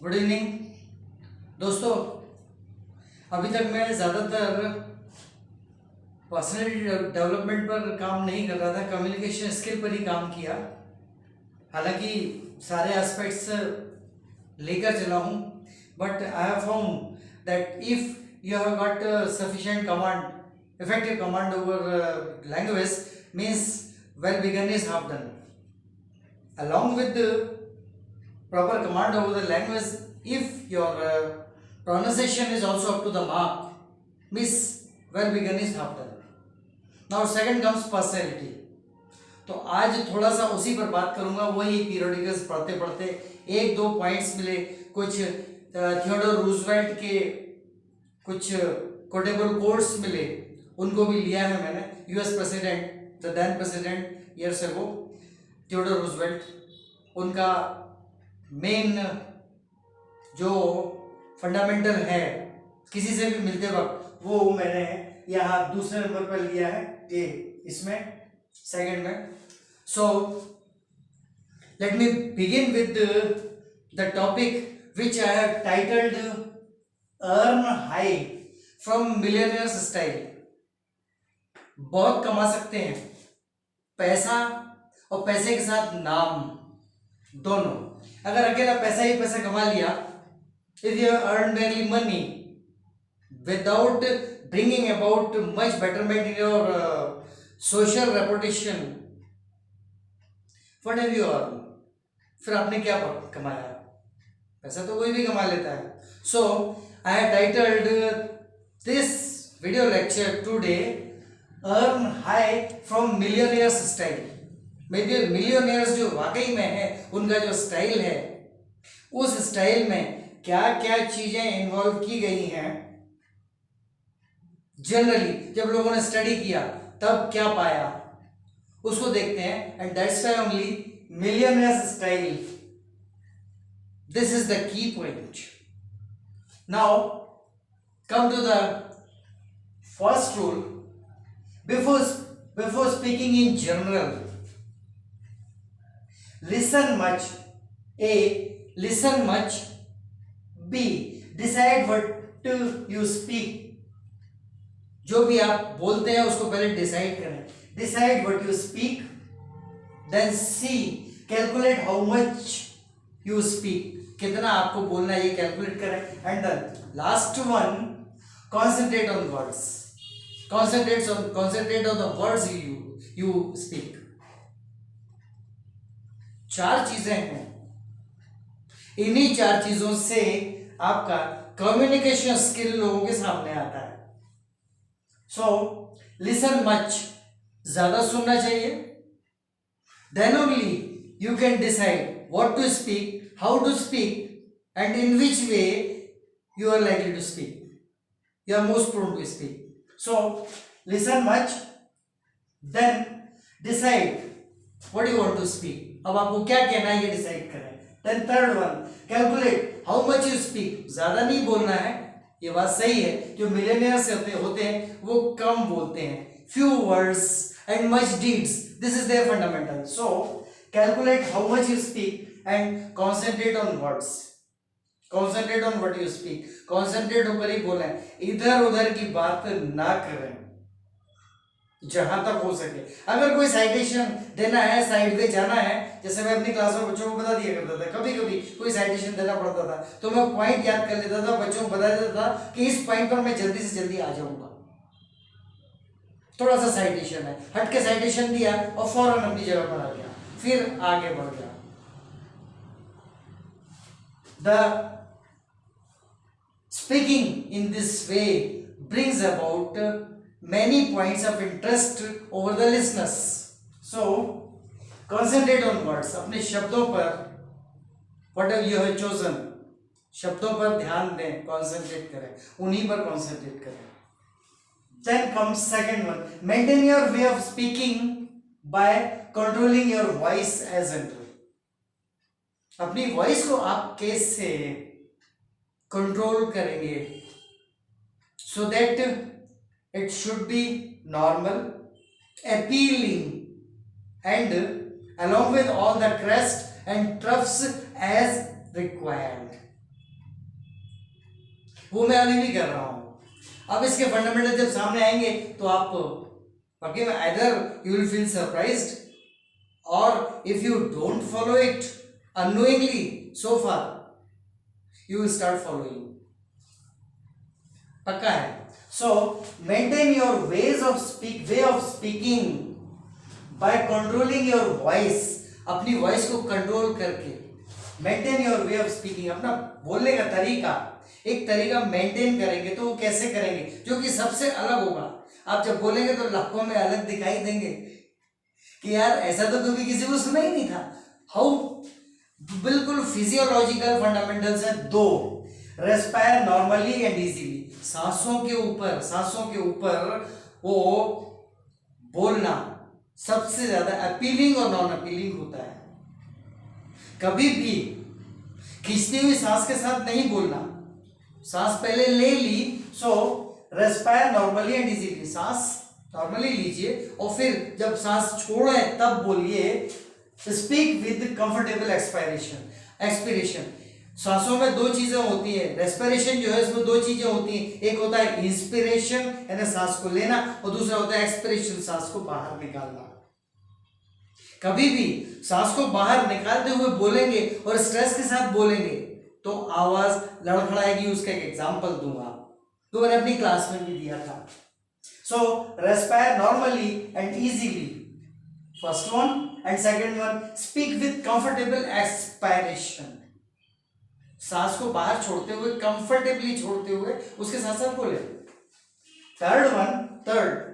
Good evening दोस्तों। अभी तक मैं ज़्यादातर पर्सनैलिटी डेवलपमेंट पर काम नहीं कर रहा था, कम्युनिकेशन स्किल पर ही काम किया। हालांकि सारे एस्पेक्ट्स लेकर चला हूँ, but I have found that if you have got sufficient command, effective command over language means well begun is half done. Along with the proper command over the language, if your pronunciation is also up to the mark, means well begun is half done. Now second comes personality. तो आज थोड़ा सा उसी पर बात करूंगा। वही periodicals पढ़ते पढ़ते एक दो पॉइंट्स मिले, कुछ थियोडोर रूजवेल्ट के कुछ कोटेबल कोट्स मिले, उनको भी लिया है मैंने। US president, the then president years ago, Theodore Roosevelt, उनका मेन जो फंडामेंटल है किसी से भी मिलते वक्त, वो मैंने यहाँ दूसरे नंबर पर लिया है, ये इसमें सेकंड में। So let me begin with the topic which I have titled earn high from millionaires style. बहुत कमा सकते हैं, पैसा और पैसे के साथ नाम दोनों। अगर अकेला पैसा ही पैसा कमा लिया, if you earn mainly money without bringing about much betterment in your social reputation, what have you earn? फिर आपने क्या कमाया? पैसा तो कोई भी कमा लेता है। So I have titled this video lecture today earn high from millionaires style. Millionaires जो वाकई में है, उनका जो स्टाइल है, उस स्टाइल में क्या क्या चीजें इन्वॉल्व की गई हैं, जनरली जब लोगों ने स्टडी किया तब क्या पाया, उसको देखते हैं। And that's why only millionaires style, this is the key point. Now come to the first rule before speaking in general. Listen much. A. Listen much. B. Decide what you speak. जो भी आप बोलते हैं उसको पहले decide करें। Decide what you speak. Then C. Calculate how much you speak. कितना आपको बोलना है ये कैलकुलेट करें। And the last one, concentrate on words. Concentrate on the words you speak. चार चीजें हैं, इन्हीं चार चीजों से आपका कम्युनिकेशन स्किल लोगों के सामने आता है। सो लिसन मच, ज्यादा सुनना चाहिए। Then only you can decide what to speak, how to speak and in which way you are likely to speak, you are most prone to speak. So listen much, then decide what you want to speak. अब आपको क्या कहना है ये decide करें। Then third one, calculate how much you speak. ज्यादा नहीं बोलना है, ये बात सही है। जो मिलियनियर्स होते हैं वो कम बोलते हैं, few words and much deeds, this is there fundamental. So calculate how much you speak and concentrate on words. Concentrate on what you speak, concentrate होकर ही बोलें, इधर उधर की बात ना करें जहां तक हो सके। अगर कोई साइटेशन देना है, साइड पे जाना है, जैसे मैं अपनी क्लास में बच्चों को बता दिया करता था, कभी कभी कोई साइटेशन देना पड़ता था तो मैं पॉइंट याद कर लेता था, बच्चों को बता देता था कि इस पॉइंट पर मैं जल्दी से जल्दी आ जाऊंगा। थोड़ा सा साइटेशन है, हट के साइटेशन दिया और फौरन अपनी जगह पर आ गया, फिर आगे बढ़ गया। The speaking in this way brings about many points of interest over the listeners. So concentrate on words. अपने शब्दों पर, whatever you have chosen, शब्दों पर ध्यान दें, concentrate करें, उन्हीं पर concentrate करें। Then comes second one, maintain your way of speaking by controlling your voice as enter. अपनी वॉइस को आप कैसे कंट्रोल करेंगे so that it should be normal, appealing, and along with all the crest and troughs as required. वो मैं अभी भी कर रहा हूँ। अब इसके फंडामेंटल जब सामने आएंगे तो आप वाकई में either you will feel surprised, और if you don't follow it unknowingly so far you will start following. पक्का है। So maintain your way of speaking by controlling your voice. अपनी वॉइस को कंट्रोल करके maintain your way of speaking, अपना बोलने का तरीका, एक तरीका मेंटेन करेंगे तो वो कैसे करेंगे, जो कि सबसे अलग होगा। आप जब बोलेंगे तो लाखों में अलग दिखाई देंगे कि यार ऐसा तो कभी किसी को सुना ही नहीं था। हाउ, बिल्कुल फिजियोलॉजिकल फंडामेंटल्स है दो, रेस्पायर नॉर्मली एंड इजीली। सांसों के ऊपर वो बोलना सबसे ज्यादा अपीलिंग और नॉन अपीलिंग होता है। कभी भी खींचती हुई सांस के साथ नहीं बोलना, सांस पहले ले ली, सो रेस्पायर नॉर्मली एंड इजीली, सांस नॉर्मली लीजिए और फिर जब सांस छोड़े तब बोलिए। Speak with comfortable expiration. सांसों में दो चीजें होती है, रेस्पिरेशन जो है इसमें दो चीजें होती हैं, एक होता है इंस्पिरेशन यानी सांस को लेना, और दूसरा होता है एक्सपिरेशन, सांस को बाहर निकालना। कभी भी सांस को बाहर निकालते हुए बोलेंगे और स्ट्रेस के साथ बोलेंगे तो आवाज लड़खड़ाएगी। उसका एक एग्जांपल दूंगा तो मैंने अपनी क्लास में भी दिया था। So respire normally and easily, first one, and second one, speak with comfortable expiration. सांस को बाहर छोड़ते हुए, कंफर्टेबली छोड़ते हुए उसके साथ साथ बोले। Third,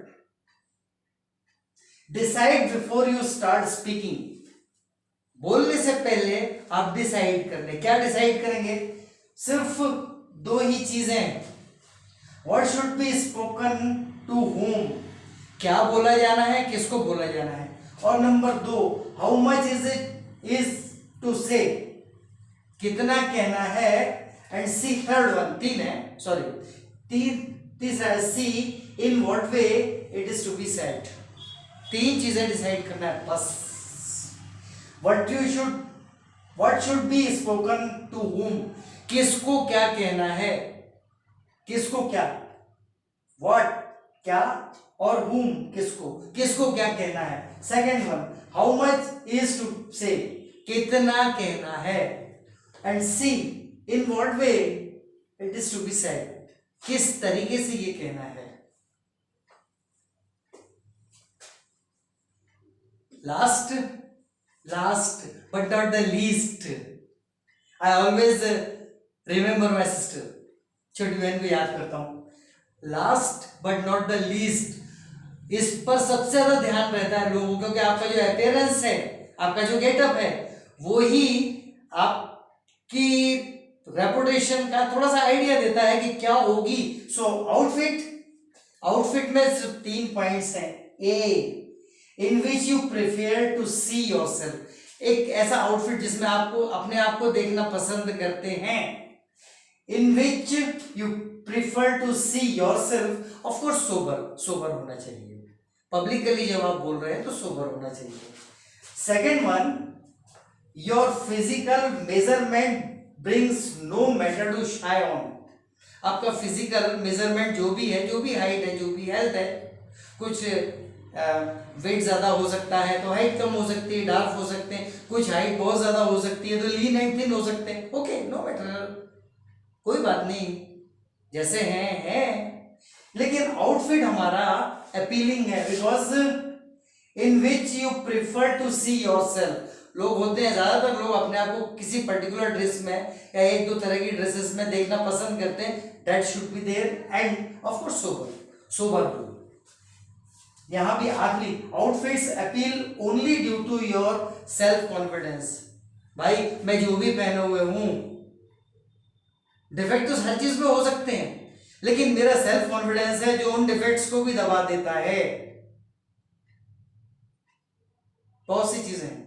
decide before you start speaking. बोलने से पहले आप डिसाइड कर ले। क्या डिसाइड करेंगे? सिर्फ दो ही चीजें, what should be spoken to whom, क्या बोला जाना है, किसको बोला जाना है, और नंबर दो, how much is to say, कितना कहना है, एंड सी, थर्ड वन, तीन है, सॉरी, तीसरा C, in what way it is to be said. तीन चीजें डिसाइड करना है बस। What should be spoken to whom, किसको क्या कहना है, किसको क्या, व्हाट क्या, और whom किसको क्या कहना है। Second one, how much is to say, कितना कहना है, and see, in what way it is to be said, किस तरीके से ये कहना है। Last but not the least, I always remember my sister, छोटी बहन को याद करता हूं। Last but not the least, इस पर सबसे ज्यादा ध्यान रहता है लोगों, क्योंकि आपका जो अपीयरेंस है, आपका जो गेटअप है, वो ही आपकी रेपुटेशन का थोड़ा सा आइडिया देता है कि क्या होगी। सो आउटफिट में सिर्फ 3 पॉइंट्स हैं। A, in which you prefer to see yourself, एक ऐसा आउटफिट जिसमें आपको अपने आप को देखना पसंद करते हैं। In which you prefer to see yourself, of course sober होना चाहिए। पब्लिकली जब आप बोल रहे हैं तो सोबर होना चाहिए। Second one, your physical measurement brings no matter to shy on. आपका फिजिकल मेजरमेंट जो भी है, जो भी हाइट है, जो भी हेल्थ है, कुछ वेट ज्यादा हो सकता है तो हाइट कम हो सकती है, डार्क हो सकते हैं, कुछ हाइट बहुत ज्यादा हो सकती है तो लीन एंड थिन हो सकते हैं। ओके, नो मैटर, कोई बात नहीं, जैसे हैं। लेकिन आउटफिट हमारा अपीलिंग है, because in which you prefer to see yourself. लोग होते हैं, ज्यादातर लोग अपने आप को किसी पर्टिकुलर ड्रेस में या एक दो तरह की ड्रेसेस में देखना पसंद करते हैं। That should be there, and of course sober. यहां भी आखिरी, outfits appeal only due to your self confidence. भाई मैं जो भी पहने हुए हूं, डिफेक्ट तो हर चीज में हो सकते हैं, लेकिन मेरा सेल्फ कॉन्फिडेंस है जो उन डिफेक्ट्स को भी दबा देता है। बहुत सी चीजें हैं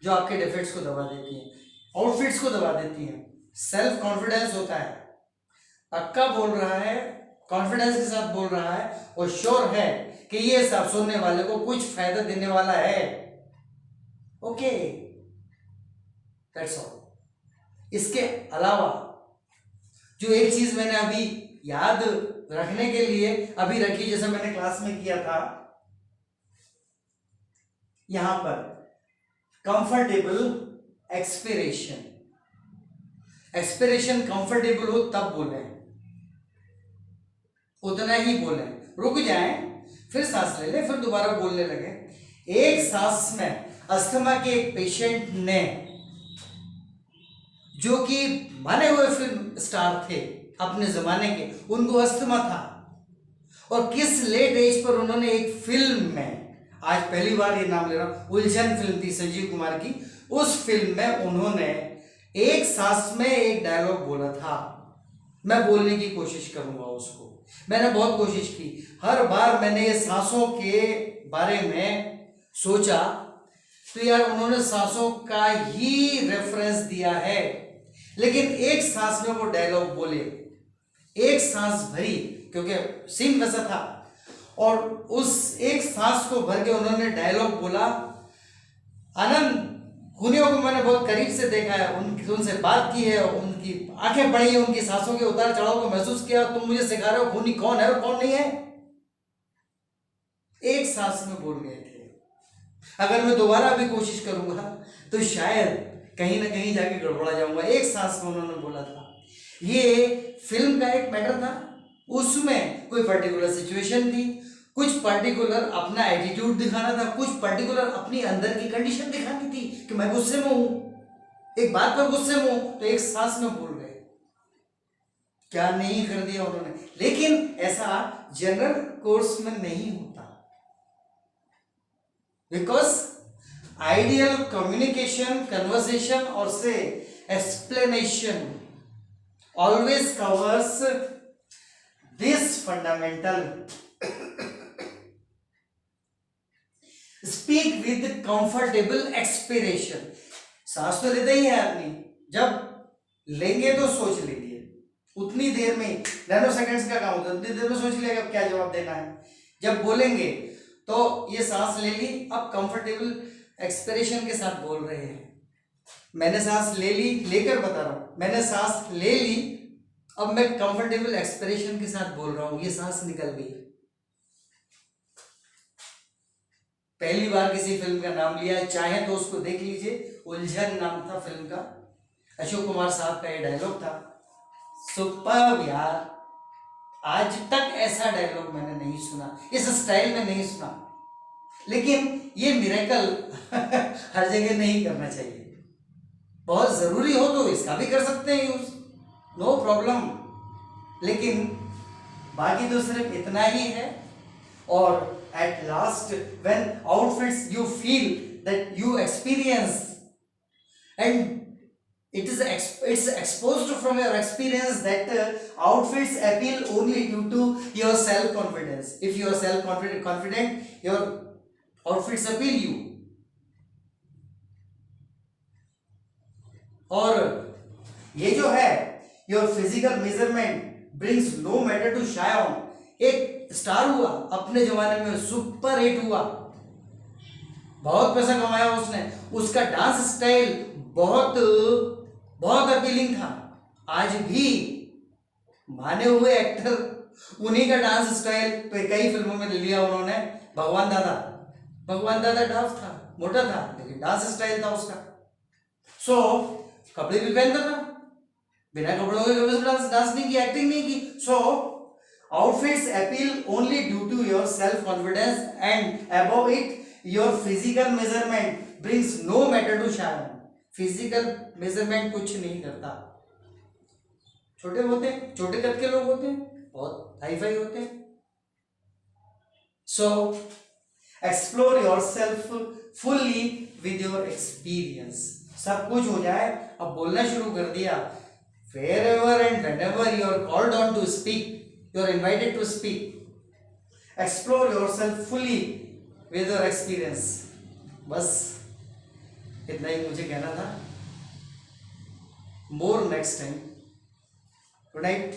जो आपके डिफेक्ट्स को दबा देती हैं, आउटफिट्स को दबा देती हैं। सेल्फ कॉन्फिडेंस होता है, पक्का बोल रहा है, कॉन्फिडेंस के साथ बोल रहा है, और श्योर है कि ये सब सुनने वाले को कुछ फायदा देने वाला है। Okay, that's all. इसके अलावा जो एक चीज मैंने अभी याद रखने के लिए अभी रखी, जैसे मैंने क्लास में किया था, यहां पर कंफर्टेबल एक्सपिरेशन, एक्सपिरेशन कंफर्टेबल हो तब बोले, उतना ही बोले, रुक जाएं फिर सांस ले ले फिर दोबारा बोलने लगे। एक सांस में अस्थमा के एक पेशेंट ने, जो कि माने हुए फिल्म स्टार थे अपने जमाने के, उनको अस्थमा था, और किस लेट एज पर उन्होंने एक फिल्म में, आज पहली बार ये नाम ले रहा हूं, उलझन फिल्म थी संजीव कुमार की, उस फिल्म में उन्होंने एक सांस में एक डायलॉग बोला था। मैं बोलने की कोशिश करूंगा उसको, मैंने बहुत कोशिश की, हर बार मैंने ये सांसों के बारे में सोचा तो यार उन्होंने सांसों का ही रेफरेंस दिया है, लेकिन एक सांस में वो डायलॉग बोले, एक सांस भरी, क्योंकि सीन वैसा था, और उस एक सांस को भर के उन्होंने डायलॉग बोला। आनंद खूनियों को मैंने बहुत करीब से देखा है, उनसे बात की है, उनकी आंखें पड़ी है, उनकी सांसों के उतार चढ़ाव को महसूस किया। तुम मुझे सिखा रहे हो खूनी कौन है और कौन नहीं है? एक सांस में बोल गए थे। अगर मैं दोबारा भी कोशिश करूंगा तो शायद कहीं ना कहीं जाके गड़बड़ा जाऊंगा। एक सांस में उन्होंने बोला था। ये फिल्म का एक मैटर था, उसमें कोई पर्टिकुलर सिचुएशन थी, कुछ पर्टिकुलर अपना एटीट्यूड दिखाना था, कुछ पर्टिकुलर अपनी अंदर की कंडीशन दिखानी थी कि मैं गुस्से में हूं, एक बात पर गुस्से में हूं, तो एक सांस में बोल गए। क्या नहीं कर दिया उन्होंने, लेकिन ऐसा जनरल कोर्स में नहीं होता, बिकॉज आइडियल कम्युनिकेशन, कन्वर्सेशन और से explanation always covers this fundamental. Speak with comfortable expiration. सांस तो लेते ही है आदमी, जब लेंगे तो सोच लीजिए, उतनी देर में, नैनो सेकंड्स का काम होता है, उतनी देर में सोच लिया क्या जवाब देना है। जब बोलेंगे तो ये सांस ले ली, अब कंफर्टेबल एक्सपिरेशन के साथ बोल रहे हैं। मैंने सांस ले ली, लेकर बता रहा हूं, मैंने सांस ले ली, अब मैं कंफर्टेबल एक्सपिरेशन के साथ बोल रहा हूं, ये सांस निकल गई। पहली बार किसी फिल्म का नाम लिया है, चाहे तो उसको देख लीजिए, उलझन नाम था फिल्म का, अशोक कुमार साहब का ये डायलॉग था। सुपर्ब यार, आज तक ऐसा डायलॉग मैंने नहीं सुना, इस स्टाइल में नहीं सुना, लेकिन ये मिरेकल हर जगह नहीं करना चाहिए। बहुत जरूरी हो तो इसका भी कर सकते हैं यूज, नो प्रॉब्लम, लेकिन बाकी तो सिर्फ इतना ही है। और at last when outfits you feel that you experience and it's exposed from your experience that outfits appeal only due to your self confidence. If you are self confident your outfits appeal you. और ये जो है your physical measurement brings no matter to shy on, एक star हुआ अपने जमाने में, super hit हुआ, बहुत पैसा कमाया उसने, उसका डांस स्टाइल बहुत बहुत अपीलिंग था। आज भी माने हुए एक्टर, उन्हीं का डांस स्टाइल पे कई फिल्मों में ले लिया उन्होंने। भगवान दादा डांस था, मोटा था, लेकिन डांस स्टाइल था उसका। सो कपड़े भी पहनता था, बिना कपड़ों के कभी डांस नहीं की, एक्टिंग नहीं की। सो outfits appeal only due to your self confidence, and above it your physical measurement brings no matter to shine. physical measurement कुछ नहीं करता। छोटे होते हैं, छोटे कद के लोग होते हैं, बहुत हाई फाई होते हैं। so explore yourself fully with your experience. सब कुछ हो जाए, अब बोलना शुरू कर दिया, wherever and whenever you are called on to speak, you are invited to speak. Explore yourself fully with your experience. बस इतना ही मुझे कहना था। More next time. Good night.